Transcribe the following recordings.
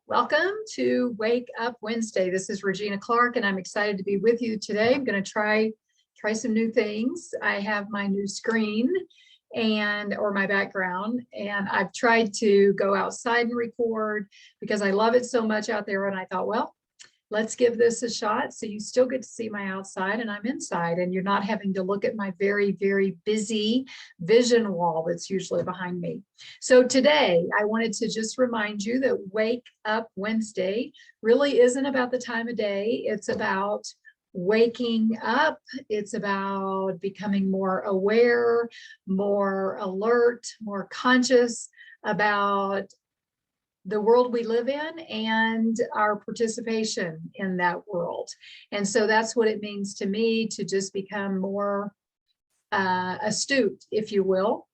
Welcome to Wake Up Wednesday. This is Regina Clark, and I'm excited to be with you today. I'm going to try some new things. I have my new screen or my background, and I've tried to go outside and record because I love it so much out there. And I thought, well, let's give this a shot. So you still get to see my outside and I'm inside, and you're not having to look at my very, very busy vision wall that's usually behind me. So today I wanted to just remind you that Wake Up Wednesday really isn't about the time of day. It's about waking up. It's about becoming more aware, more alert, more conscious about the world we live in and our participation in that world. And so that's what it means to me to just become more astute, if you will.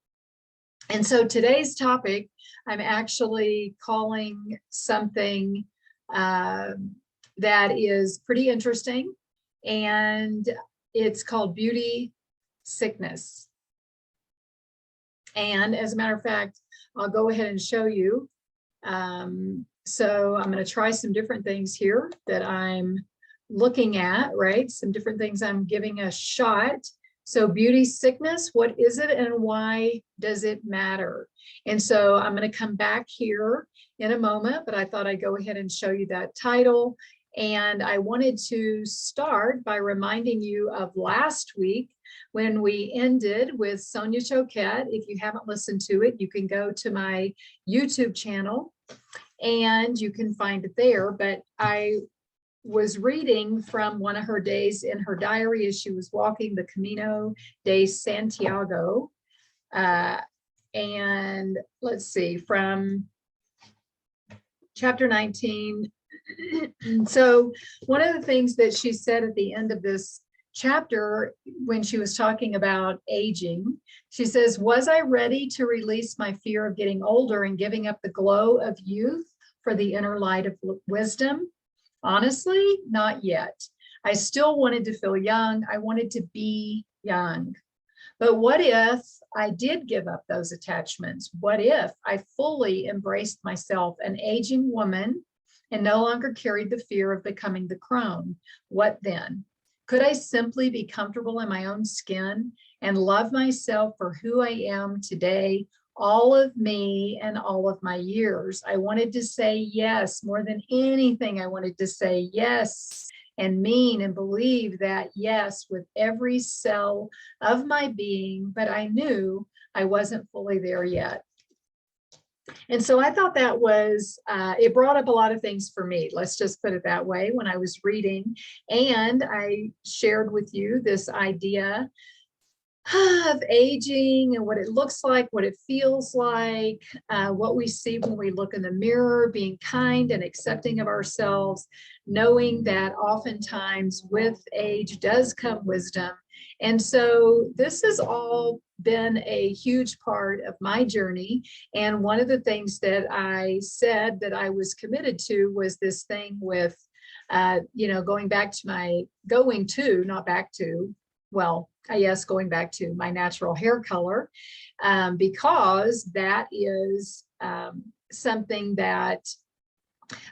And so today's topic, I'm actually calling something that is pretty interesting, and it's called beauty sickness. And as a matter of fact, I'll go ahead and show you. So I'm going to try some different things here that I'm looking at, right? Some different things I'm giving a shot. So beauty sickness, what is it and why does it matter? And so I'm going to come back here in a moment, but I thought I'd go ahead and show you that title. And I wanted to start by reminding you of last week when we ended with Sonia Choquette. If you haven't listened to it, you can go to my YouTube channel and you can find it there. But I was reading from one of her days in her diary as she was walking the Camino de Santiago. And let's see, from chapter 19. So one of the things that she said at the end of this chapter, when she was talking about aging, she says, was I ready to release my fear of getting older and giving up the glow of youth for the inner light of wisdom? Honestly, not yet. I still wanted to feel young. I wanted to be young. But what if I did give up those attachments? What if I fully embraced myself, an aging woman, and no longer carried the fear of becoming the crone? What then? Could I simply be comfortable in my own skin and love myself for who I am today, all of me and all of my years? I wanted to say yes. More than anything, I wanted to say yes and mean and believe that yes with every cell of my being, but I knew I wasn't fully there yet. And so I thought that was, it brought up a lot of things for me. Let's just put it that way when I was reading. And I shared with you this idea of aging and what it looks like, what it feels like, what we see when we look in the mirror, being kind and accepting of ourselves, knowing that oftentimes with age does come wisdom. And so this has all been a huge part of my journey. And one of the things that I said that I was committed to was this thing with, going back to my natural hair color, because that is something that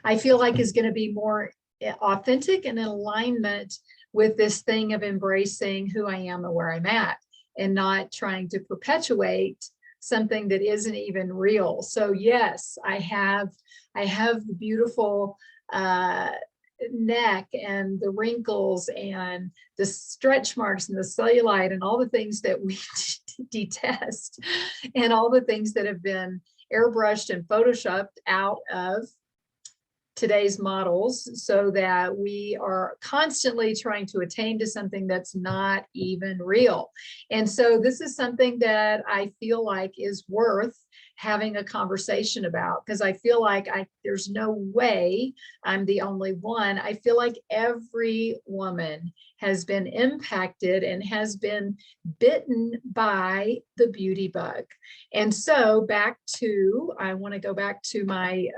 I feel like is going to be more authentic and in alignment with this thing of embracing who I am and where I'm at, and not trying to perpetuate something that isn't even real. So yes, I have the beautiful neck and the wrinkles and the stretch marks and the cellulite and all the things that we detest, and all the things that have been airbrushed and photoshopped out of today's models, so that we are constantly trying to attain to something that's not even real. And so this is something that I feel like is worth having a conversation about, because I feel like there's no way I'm the only one. I feel like every woman has been impacted and has been bitten by the beauty bug. And so I want to go back to my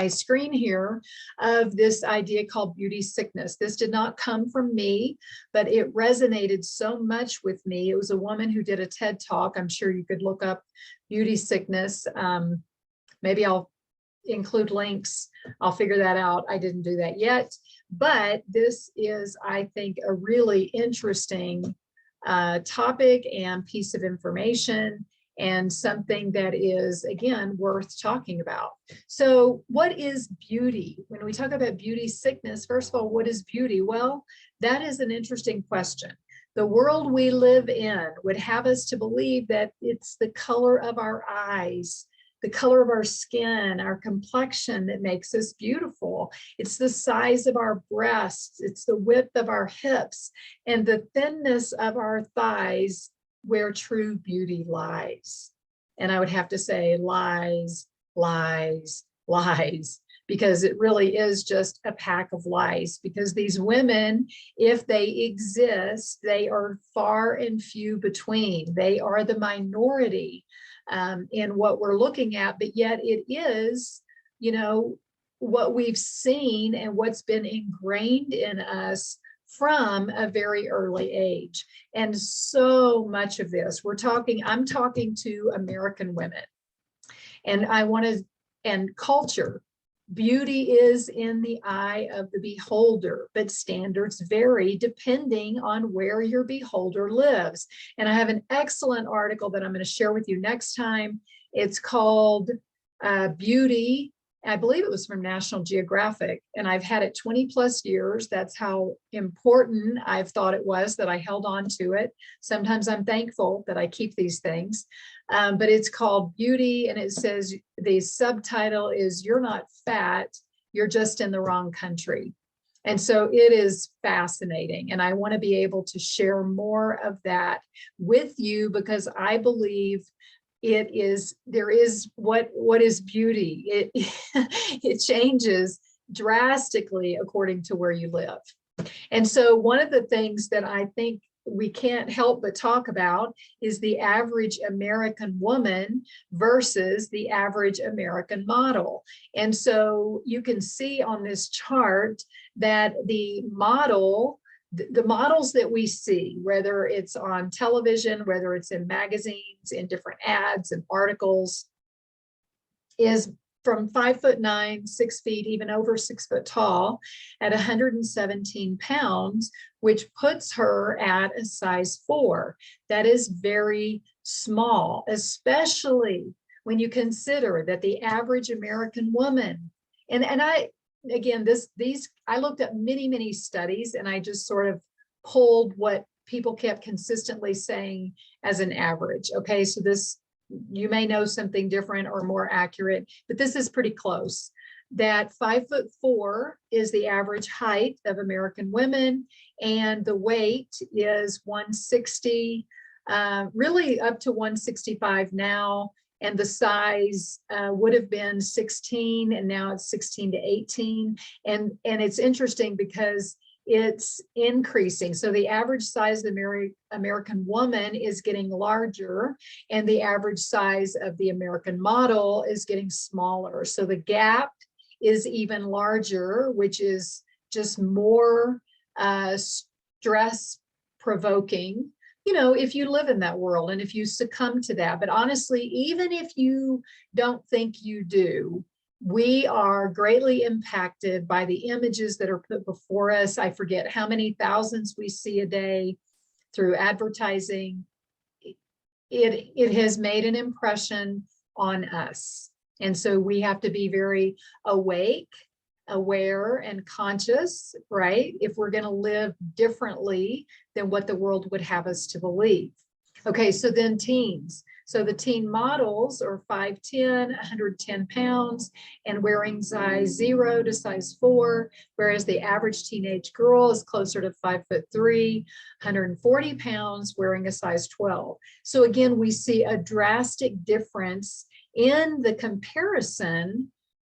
screen here of this idea called beauty sickness. This did not come from me, but it resonated so much with me. It was a woman who did a TED talk. I'm sure you could look up beauty sickness. Maybe I'll include links. I'll figure that out. I didn't do that yet, but this is, I think, a really interesting topic and piece of information, and something that is, again, worth talking about. So what is beauty? When we talk about beauty sickness, first of all, what is beauty? Well, that is an interesting question. The world we live in would have us to believe that it's the color of our eyes, the color of our skin, our complexion that makes us beautiful. It's the size of our breasts, it's the width of our hips, and the thinness of our thighs where true beauty lies. And I would have to say lies, lies, lies, because it really is just a pack of lies, because these women, if they exist, they are far and few between. They are the minority in what we're looking at, but yet it is, you know, what we've seen and what's been ingrained in us from a very early age. And so much of this, I'm talking to American women, and and culture. Beauty is in the eye of the beholder, but standards vary depending on where your beholder lives. And I have an excellent article that I'm going to share with you next time. It's called Beauty. I believe it was from National Geographic, and I've had it 20 plus years. That's how important I've thought it was that I held on to it. Sometimes I'm thankful that I keep these things, but it's called Beauty, and it says, the subtitle is, "You're not fat, you're just in the wrong country." And so it is fascinating, and I want to be able to share more of that with you, because I believe there is what is beauty. It changes drastically according to where you live. And so one of the things that I think we can't help but talk about is the average American woman versus the average American model. And so you can see on this chart that the models that we see, whether it's on television, whether it's in magazines, in different ads and articles, is from 5'9", 6 feet, even over 6 foot tall, at 117 pounds, which puts her at a size 4. That is very small, especially when you consider that the average American woman, and again, I looked at many studies, and I just sort of pulled what people kept consistently saying as an average. Okay, so this, you may know something different or more accurate, but this is pretty close. That 5'4" is the average height of American women, and the weight is 160, really up to 165 now. And the size would have been 16, and now it's 16 to 18. And it's interesting because it's increasing. So the average size of the American woman is getting larger, and the average size of the American model is getting smaller. So the gap is even larger, which is just more stress provoking, you know, if you live in that world and if you succumb to that. But honestly, even if you don't think you do, we are greatly impacted by the images that are put before us. I forget how many thousands we see a day through advertising. It has made an impression on us. And so we have to be very awake, aware, and conscious, right? If we're going to live differently than what the world would have us to believe. Okay, so then teens. So the teen models are 5'10", 110 pounds, and wearing size 0 to size 4, whereas the average teenage girl is closer to 5'3", 140 pounds, wearing a size 12. So again, we see a drastic difference in the comparison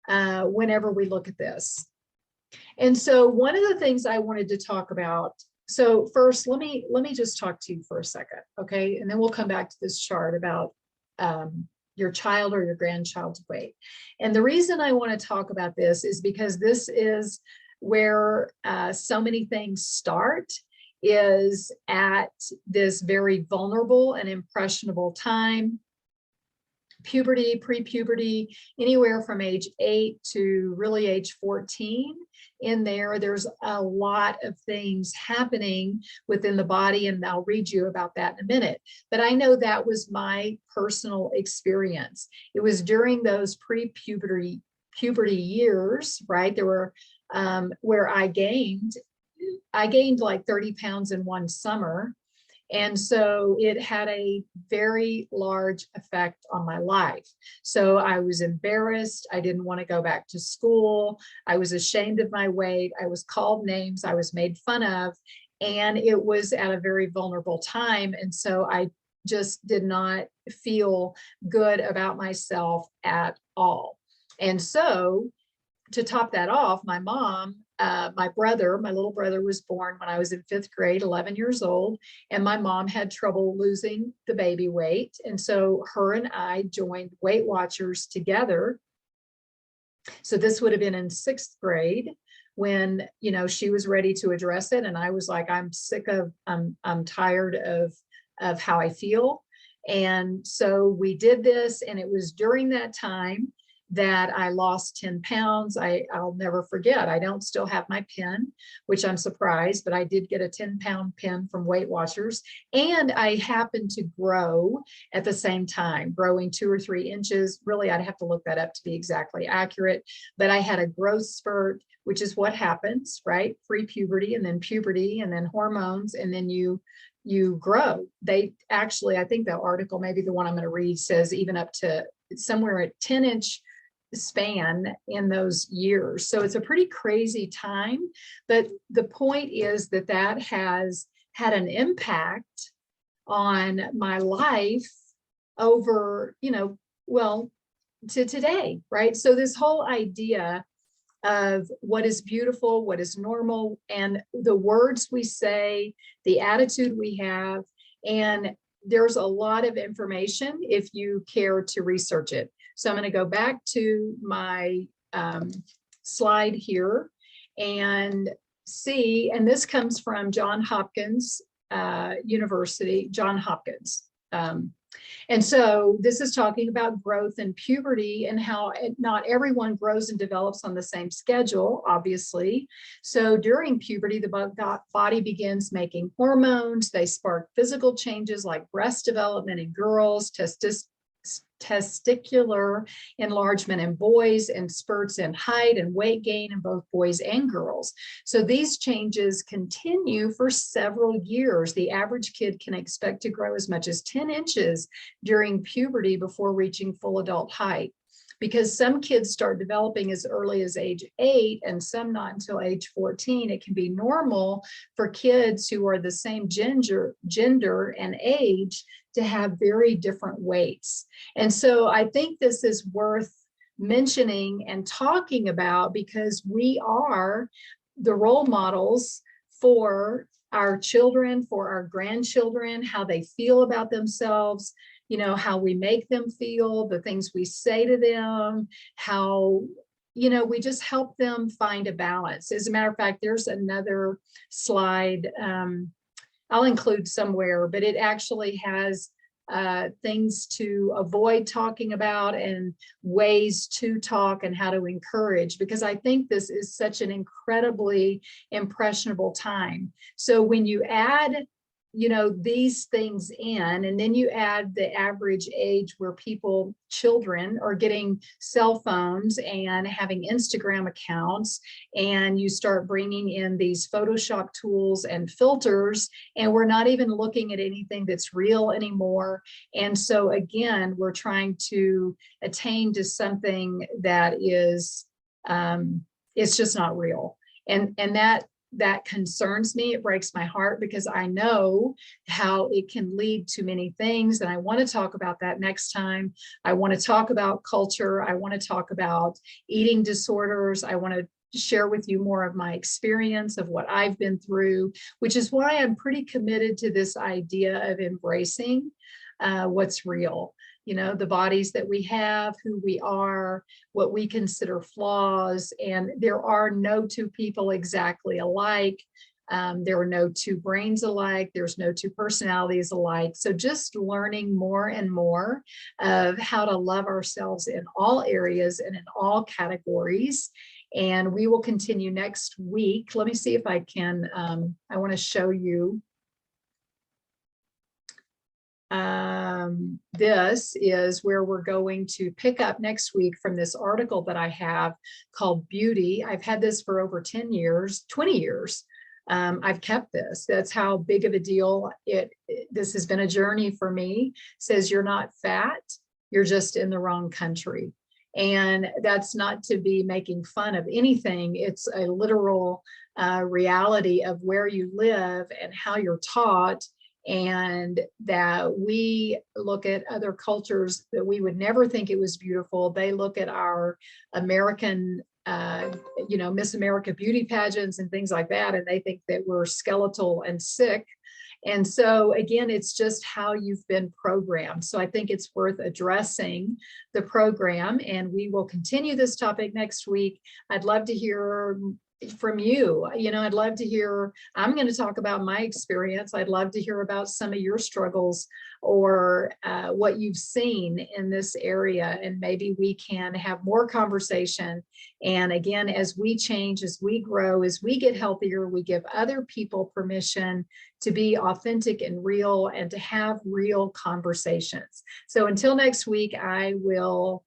whenever we look at this. And so one of the things I wanted to talk about, so first, let me just talk to you for a second, okay? And then we'll come back to this chart about your child or your grandchild's weight. And the reason I want to talk about this is because this is where so many things start, is at this very vulnerable and impressionable time. puberty, pre-puberty, anywhere from age 8 to really age 14. In there's a lot of things happening within the body, and I'll read you about that in a minute. But I know that was my personal experience. It was during those pre-puberty years, right? There were where I gained like 30 pounds in one summer. And so it had a very large effect on my life. So I was embarrassed. I didn't want to go back to school. I was ashamed of my weight. I was called names. I was made fun of. And it was at a very vulnerable time. And so I just did not feel good about myself at all. And so to top that off, my mom, my little brother was born when I was in 5th grade, 11 years old, and my mom had trouble losing the baby weight. And so her and I joined Weight Watchers together. So this would have been in 6th grade when, you know, she was ready to address it. And I was like, I'm tired of how I feel. And so we did this, and it was during that time that I lost 10 pounds. I'll never forget. I don't still have my pin, which I'm surprised, but I did get a 10-pound pin from Weight Watchers. And I happened to grow at the same time, growing 2 or 3 inches. Really, I'd have to look that up to be exactly accurate. But I had a growth spurt, which is what happens, right? Pre-puberty and then puberty and then hormones, and then you grow. They actually, I think the article, maybe the one I'm going to read, says even up to somewhere at 10-inch span in those years. So it's a pretty crazy time. But the point is that that has had an impact on my life over, you know, well, to today, right? So this whole idea of what is beautiful, what is normal, and the words we say, the attitude we have, and there's a lot of information if you care to research it. So I'm going to go back to my slide here and see, and this comes from Johns Hopkins University, Johns Hopkins. And so this is talking about growth and puberty and how not everyone grows and develops on the same schedule, obviously. So during puberty, the body begins making hormones. They spark physical changes like breast development in girls, testicular enlargement in boys, and spurts in height and weight gain in both boys and girls. So these changes continue for several years. The average kid can expect to grow as much as 10 inches during puberty before reaching full adult height. Because some kids start developing as early as age 8 and some not until age 14, it can be normal for kids who are the same gender and age to have very different weights. And so I think this is worth mentioning and talking about because we are the role models for our children, for our grandchildren, how they feel about themselves, you know, how we make them feel, the things we say to them, how, you know, we just help them find a balance. As a matter of fact, there's another slide I'll include somewhere, but it actually has things to avoid talking about and ways to talk and how to encourage, because I think this is such an incredibly impressionable time. So when you add, you know, these things in, and then you add the average age where children are getting cell phones and having Instagram accounts, and you start bringing in these Photoshop tools and filters, and we're not even looking at anything that's real anymore. And so again, we're trying to attain to something that is, it's just not real. And that concerns me. It breaks my heart because I know how it can lead to many things. And I want to talk about that next time. I want to talk about culture. I want to talk about eating disorders. I want to share with you more of my experience of what I've been through, which is why I'm pretty committed to this idea of embracing what's real. You know, the bodies that we have, who we are, what we consider flaws, and there are no two people exactly alike. There are no two brains alike. There's no two personalities alike. So just learning more and more of how to love ourselves in all areas and in all categories. And we will continue next week. Let me see if I can, I want to show you. This is where we're going to pick up next week from this article that I have called Beauty. I've had this for over 10 years, 20 years. I've kept this. That's how big of a deal this has been a journey for me. It says you're not fat, you're just in the wrong country. And that's not to be making fun of anything. It's a literal reality of where you live and how you're taught, and that we look at other cultures that we would never think it was beautiful. They look at our American Miss America beauty pageants and things like that, and they think that we're skeletal and sick. And so again, it's just how you've been programmed. So I think it's worth addressing the program, and we will continue this topic next week. I'd love to hear from you. I'd love to hear, I'm going to talk about my experience. I'd love to hear about some of your struggles or what you've seen in this area, and maybe we can have more conversation. And again, as we change, as we grow, as we get healthier, we give other people permission to be authentic and real and to have real conversations. So until next week, I will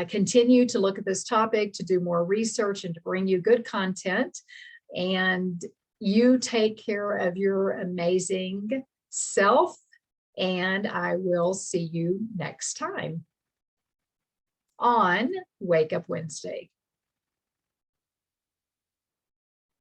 continue to look at this topic, to do more research, and to bring you good content. And you take care of your amazing self, and I will see you next time on Wake Up Wednesday.